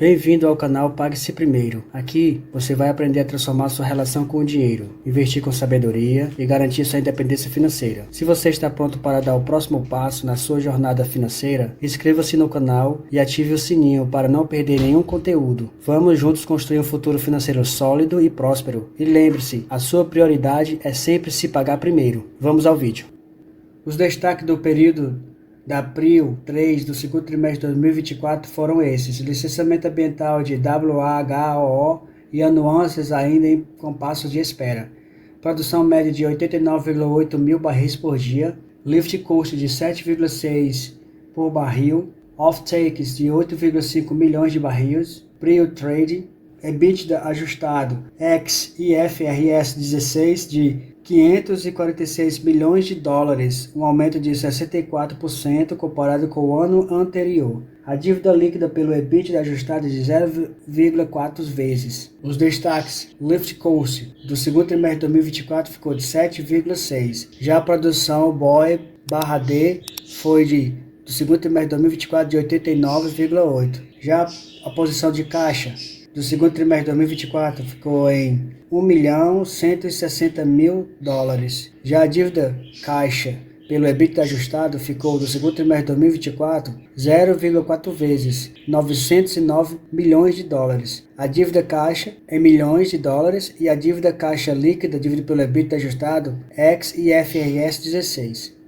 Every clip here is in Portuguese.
Bem-vindo ao canal Pague-se Primeiro. Aqui você vai aprender a transformar sua relação com o dinheiro, investir com sabedoria e garantir sua independência financeira. Se você está pronto para dar o próximo passo na sua jornada financeira, inscreva-se no canal e ative o sininho para não perder nenhum conteúdo. Vamos juntos construir um futuro financeiro sólido e próspero. E lembre-se, a sua prioridade é sempre se pagar primeiro. Vamos ao vídeo. Os destaques do período da abril 3 do segundo trimestre de 2024 foram esses: licenciamento ambiental de WAHOO e nuances ainda em compassos de espera, produção média de 89,8 mil barris por dia, lift cost de 7,6 por barril, off-takes de 8,5 milhões de barris, pre-trade, EBITDA ajustado ex-IFRS 16 de 546 milhões de dólares, um aumento de 64% comparado com o ano anterior. A dívida líquida pelo EBITDA ajustada de 0,4 vezes. Os destaques: lift cost do segundo trimestre de 2024 ficou de 7,6. Já a produção BOE/D foi do segundo trimestre de 2024 de 89,8. Já a posição de caixa do segundo trimestre de 2024 ficou em 1.160.000 dólares. Já a dívida caixa pelo EBITDA ajustado ficou do segundo trimestre de 2024 0,4 vezes, 909 milhões de dólares. A dívida caixa em milhões de dólares e a dívida caixa líquida dividida pelo EBITDA ajustado ex-IFRS 16.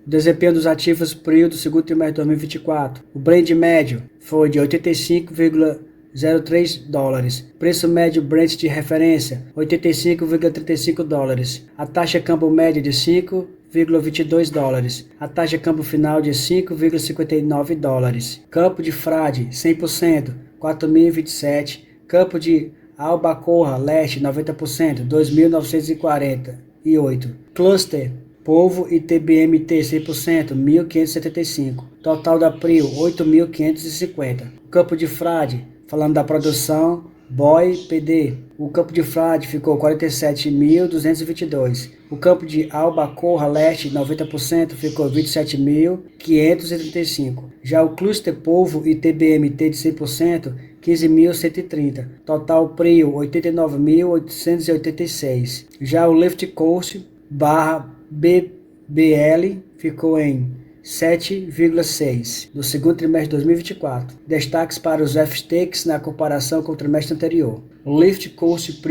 Desempenho dos ativos PRIO do segundo trimestre de 2024. O Brent médio foi de 85,03 dólares. Preço médio Brent de referência, 85,35 dólares. A taxa câmbio média de 5,22 dólares. A taxa câmbio final de 5,59 dólares. Campo de frade, 100%, 4.027. Campo de Albacoa Leste, 90%, 2.948. Cluster Polvo e TBMT 100%, 1.575. Total da PRIO, 8.550. Campo de frade, falando da produção, BOE/PD. O campo de frade ficou 47.222. O campo de Albacoa Leste, 90%, ficou 27.535. Já o cluster polvo e TBMT de 100%, 15.130. Total PRIO, 89.886. Já o lift cost BBL ficou em 7,6 no segundo trimestre de 2024. Destaques para os off-takes na comparação com o trimestre anterior. O lift cost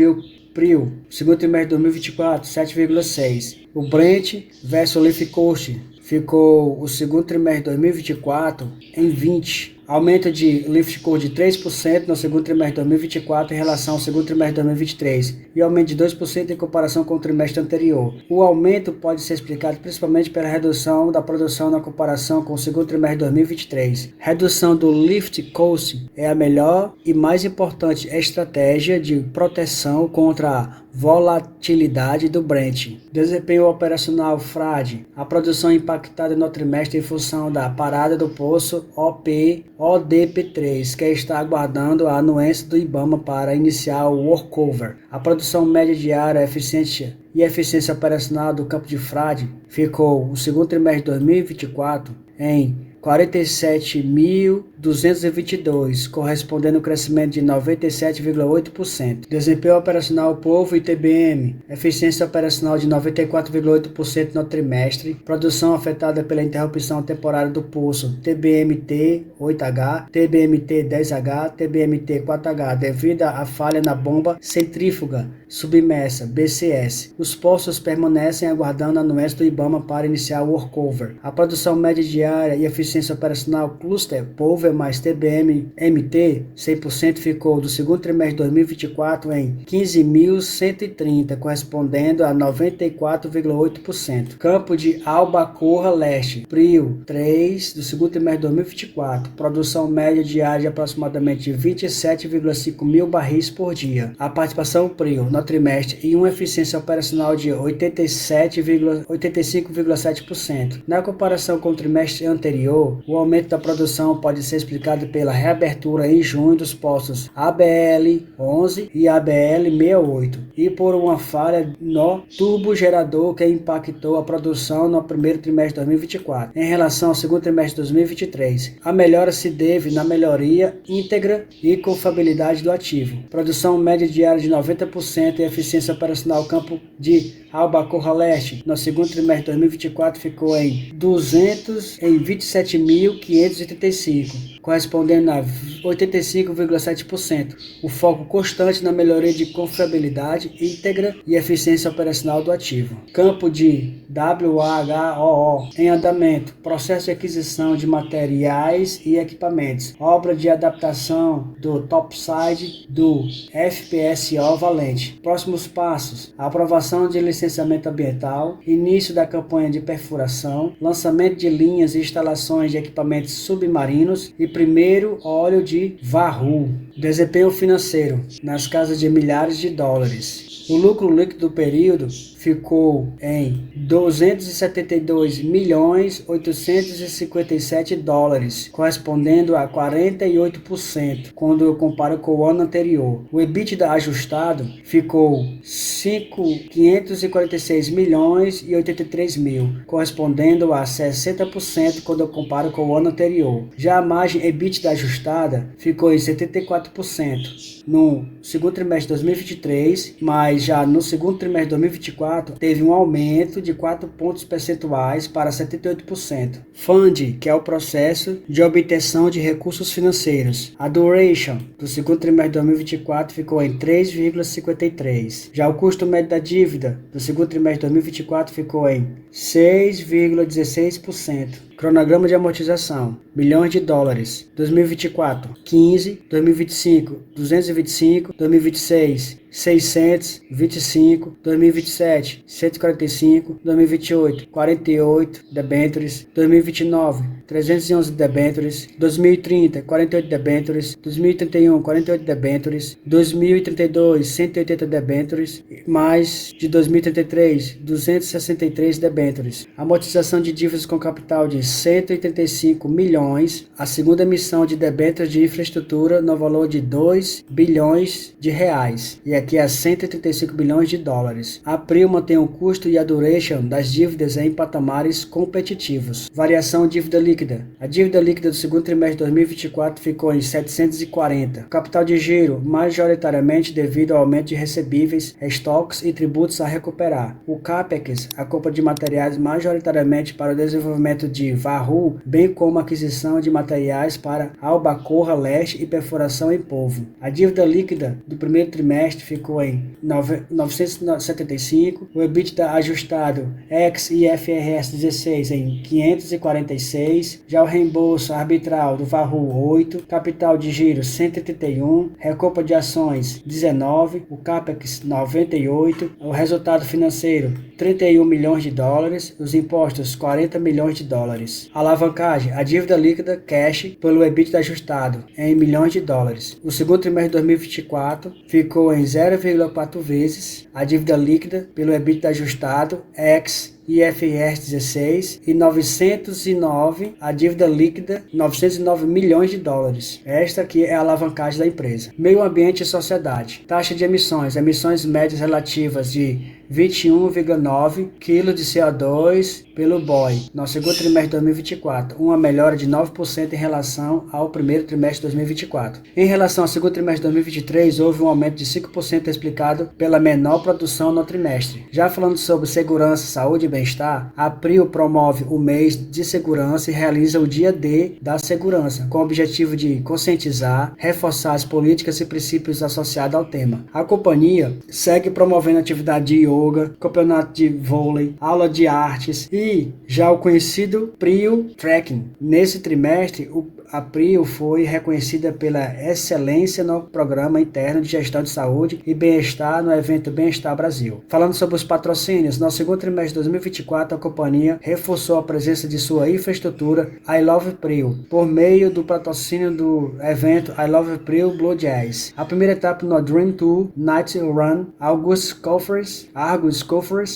PRIO, segundo trimestre de 2024, 7,6. O Brent versus lift cost ficou o segundo trimestre de 2024 em 20. Aumento de lift cost de 3% no segundo trimestre de 2024 em relação ao segundo trimestre de 2023 e aumento de 2% em comparação com o trimestre anterior. O aumento pode ser explicado principalmente pela redução da produção na comparação com o segundo trimestre de 2023. Redução do lift cost é a melhor e mais importante estratégia de proteção contra a volatilidade do Brent. Desempenho operacional frade. A produção impactada no trimestre em função da parada do poço ODP3, que está aguardando a anuência do IBAMA para iniciar o workover. A produção média diária eficiente e eficiência operacional do campo de frade ficou no segundo trimestre de 2024 em 47.222, correspondendo ao crescimento de 97,8%. Desempenho operacional polvo e TBM, eficiência operacional de 94,8% no trimestre, produção afetada pela interrupção temporária do poço TBMT 8H, TBMT 10H, TBMT 4H, devido à falha na bomba centrífuga submersa, BCS. Os poços permanecem aguardando a anuência do IBAMA para iniciar o workover. A produção média diária e eficiência operacional cluster polvo mais TBMT 100% ficou do segundo trimestre de 2024 em 15.130, correspondendo a 94,8%. Campo de Albacoa Leste, PRIO 3 do segundo trimestre de 2024, produção média diária de aproximadamente 27,5 mil barris por dia. A participação PRIO no trimestre e uma eficiência operacional de 85,7%. Na comparação com o trimestre anterior, o aumento da produção pode ser explicado pela reabertura em junho dos postos ABL 11 e ABL 68 e por uma falha no turbogerador que impactou a produção no primeiro trimestre de 2024 em relação ao segundo trimestre de 2023. A melhora se deve na melhoria íntegra e confiabilidade do ativo. Produção média diária de 90% e eficiência operacional campo de Albacoa Leste no segundo trimestre de 2024 ficou em 227.585, correspondendo a 85,7%. O foco constante na melhoria de confiabilidade íntegra e eficiência operacional do ativo. Campo de WHOO em andamento, processo de aquisição de materiais e equipamentos, obra de adaptação do topside do FPSO Valente. Próximos passos: aprovação de licenciamento ambiental, início da campanha de perfuração, lançamento de linhas e instalações de equipamentos submarinos e primeiro óleo de Wahoo. Desempenho financeiro nas casas de milhares de dólares. O lucro líquido do período ficou em 272.857 dólares, correspondendo a 48% quando eu comparo com o ano anterior. O EBITDA ajustado ficou 546.083.000, correspondendo a 60% quando eu comparo com o ano anterior. Já a margem EBITDA ajustada ficou em 74% no segundo trimestre de 2023, mas já no segundo trimestre de 2024 teve um aumento de 4 pontos percentuais para 78%. FUND, que é o processo de obtenção de recursos financeiros. A duration do segundo trimestre de 2024 ficou em 3,53. Já o custo médio da dívida do segundo trimestre de 2024 ficou em 6,16%. Cronograma de amortização: milhões de dólares. 2024, 15. 2025, 225. 2026, 625. 2027, 145. 2028, 48 debêntures. 2029, 311 debêntures. 2030, 48 debêntures. 2031, 48 debêntures. 2032, 180 debêntures. Mais de 2033, 263 debêntures. Amortização de dívidas com capital de 185 milhões, a segunda emissão de debêntures de infraestrutura no valor de 2 bilhões de reais, e aqui é 135 bilhões de dólares. A PRIO mantém o custo e a duration das dívidas em patamares competitivos. Variação dívida líquida. A dívida líquida do segundo trimestre de 2024 ficou em 740. O capital de giro, majoritariamente devido ao aumento de recebíveis, estoques e tributos a recuperar. O CAPEX, a compra de materiais majoritariamente para o desenvolvimento de Wahoo, bem como aquisição de materiais para Albacoa Leste e perfuração em polvo. A dívida líquida do primeiro trimestre ficou em 975, o EBITDA ajustado ex-IFRS 16 em 546, já o reembolso arbitral do Wahoo 8, capital de giro 131, recompra de ações 19, o CAPEX 98, o resultado financeiro 31 milhões de dólares, os impostos 40 milhões de dólares. Alavancagem, a dívida líquida cash pelo EBITDA ajustado em milhões de dólares. O segundo trimestre de 2024 ficou em 0,4 vezes a dívida líquida pelo EBITDA ajustado ex IFRS 16 e 909 a dívida líquida 909 milhões de dólares. Esta aqui é a alavancagem da empresa. Meio ambiente e sociedade. Taxa de emissões médias relativas de 21,9 kg de CO2 pelo BOI no segundo trimestre de 2024, uma melhora de 9% em relação ao primeiro trimestre de 2024. Em relação ao segundo trimestre de 2023, houve um aumento de 5% explicado pela menor produção no trimestre. Já falando sobre segurança, saúde e bem-estar, a PRIO promove o mês de segurança e realiza o dia D da segurança, com o objetivo de conscientizar, reforçar as políticas e princípios associados ao tema. A companhia segue promovendo a atividade de yoga, campeonato de vôlei, aula de artes e já o conhecido PRIO Tracking. Nesse trimestre, a PRIO foi reconhecida pela excelência no Programa Interno de Gestão de Saúde e Bem-Estar no evento Bem-Estar Brasil. Falando sobre os patrocínios, no segundo trimestre de 2024, a companhia reforçou a presença de sua infraestrutura I Love PRIO por meio do patrocínio do evento I Love PRIO Blue Jazz. A primeira etapa no Dream Tour, Night Run, Argus Conference,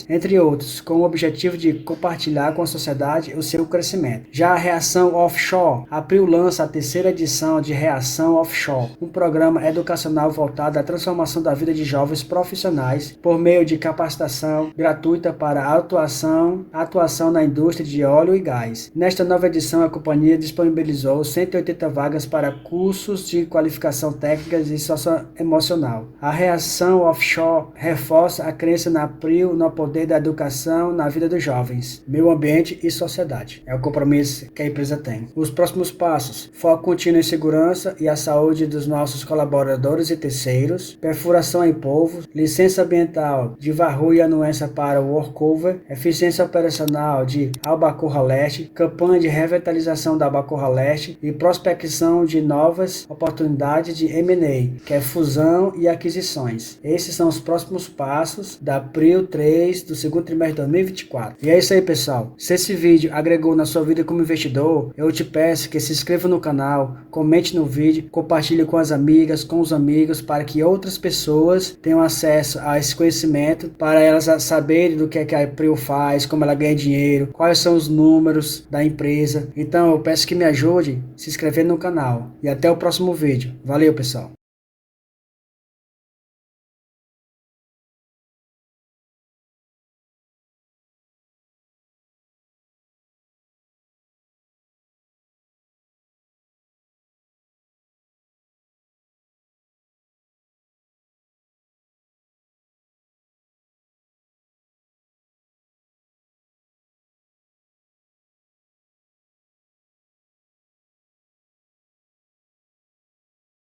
entre outros, com o objetivo de compartilhar com a sociedade o seu crescimento. Já a Reação Offshore, a PRIO lança a terceira edição de Reação Offshore, um programa educacional voltado à transformação da vida de jovens profissionais por meio de capacitação gratuita para atuação na indústria de óleo e gás. Nesta nova edição, a companhia disponibilizou 180 vagas para cursos de qualificação técnica e socioemocional. A Reação Offshore reforça a crença na PRIO no poder da educação na vida dos jovens, meio ambiente e sociedade. É o compromisso que a empresa tem. Os próximos passos: foco contínuo em segurança e a saúde dos nossos colaboradores e terceiros, perfuração em polvos, licença ambiental de varroa e anuência para o workover, eficiência operacional de Albacora Leste, campanha de revitalização da Albacora Leste e prospecção de novas oportunidades de M&A, que é fusão e aquisições. Esses são os próximos passos da PRIO 3 do segundo trimestre de 2024. E é isso aí, pessoal. Se esse vídeo agregou na sua vida como investidor, eu te peço que se inscreva no canal, comente no vídeo, compartilhe com as amigas, com os amigos, para que outras pessoas tenham acesso a esse conhecimento, para elas saberem do que é que a PRIO faz, como ela ganha dinheiro, quais são os números da empresa. Então eu peço que me ajude se inscrevendo no canal. E até o próximo vídeo. Valeu, pessoal!